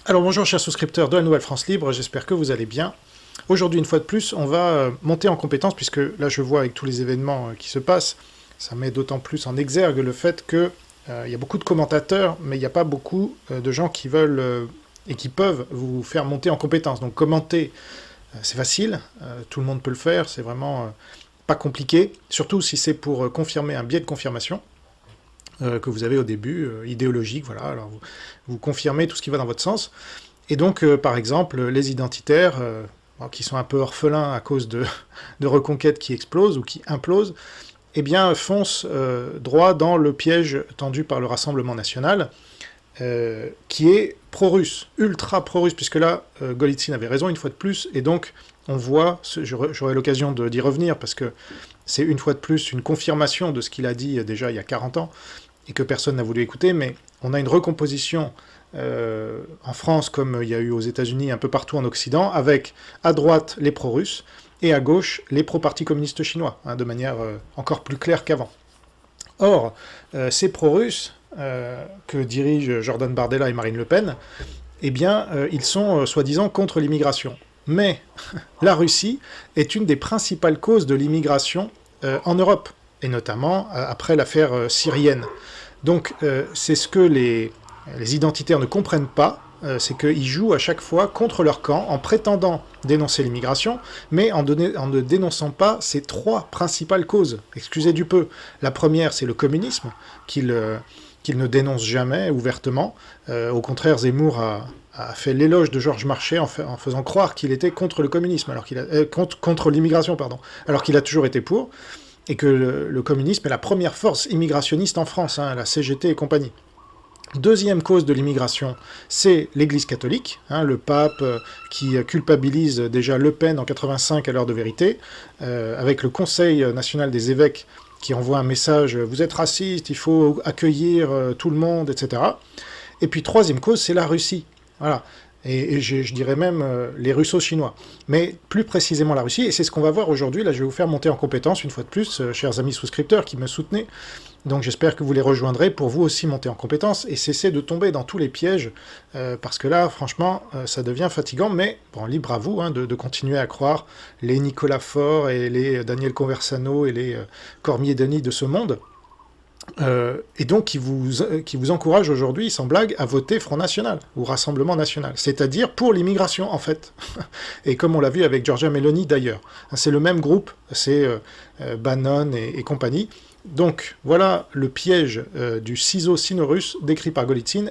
Alors bonjour chers souscripteurs de la Nouvelle France Libre, j'espère que vous allez bien. Aujourd'hui, une fois de plus, on va monter en compétence, puisque là je vois avec tous les événements qui se passent, ça met d'autant plus en exergue le fait que il y a beaucoup de commentateurs, mais il n'y a pas beaucoup de gens qui veulent et qui peuvent vous faire monter en compétence. Donc commenter, c'est facile, tout le monde peut le faire, c'est vraiment pas compliqué, surtout si c'est pour confirmer un biais de confirmation que vous avez au début, idéologique, voilà, alors vous confirmez tout ce qui va dans votre sens. Et donc, par exemple, les identitaires, qui sont un peu orphelins à cause de reconquêtes qui explosent ou qui implosent, eh bien, foncent droit dans le piège tendu par le Rassemblement national, qui est pro-russe, ultra pro-russe, puisque là, Golitsyn avait raison une fois de plus, et donc on voit, j'aurai l'occasion d'y revenir, parce que c'est une fois de plus une confirmation de ce qu'il a dit déjà il y a 40 ans, et que personne n'a voulu écouter, mais on a une recomposition en France, comme il y a eu aux États-Unis, un peu partout en Occident, avec à droite les pro-russes, et à gauche les pro-parti communiste chinois, de manière encore plus claire qu'avant. Or, ces pro-russes que dirigent Jordan Bardella et Marine Le Pen, eh bien, ils sont soi-disant contre l'immigration. Mais la Russie est une des principales causes de l'immigration en Europe, et notamment après l'affaire syrienne. Donc, c'est ce que les identitaires ne comprennent pas, c'est qu'ils jouent à chaque fois contre leur camp en prétendant dénoncer l'immigration, mais en ne dénonçant pas ces trois principales causes. Excusez du peu. La première, c'est le communisme, qu'ils ne dénoncent jamais ouvertement. Au contraire, Zemmour a fait l'éloge de Georges Marchais en faisant croire qu'il était contre le communisme, contre l'immigration, pardon, alors qu'il a toujours été pour, et que le communisme est la première force immigrationniste en France, la CGT et compagnie. Deuxième cause de l'immigration, c'est l'Église catholique, le pape qui culpabilise déjà Le Pen en 85 à l'heure de vérité, avec le Conseil national des évêques qui envoie un message « vous êtes raciste, il faut accueillir tout le monde », etc. Et puis troisième cause, c'est la Russie. Voilà. Et je dirais même les russo-chinois. Mais plus précisément la Russie, et c'est ce qu'on va voir aujourd'hui. Là, je vais vous faire monter en compétence, une fois de plus, chers amis souscripteurs qui me soutenaient. Donc j'espère que vous les rejoindrez pour vous aussi monter en compétence et cesser de tomber dans tous les pièges, parce que là, franchement, ça devient fatigant, mais bon, libre à vous de continuer à croire les Nicolas Faure et les Daniel Conversano et les Cormier-Denis de ce monde. Et donc qui vous encourage aujourd'hui, sans blague, à voter Front National, ou Rassemblement National, c'est-à-dire pour l'immigration, en fait. Et comme on l'a vu avec Giorgia Meloni, d'ailleurs. C'est le même groupe, c'est Bannon et compagnie. Donc, voilà le piège du ciseau sino-russe décrit par Golitsyn,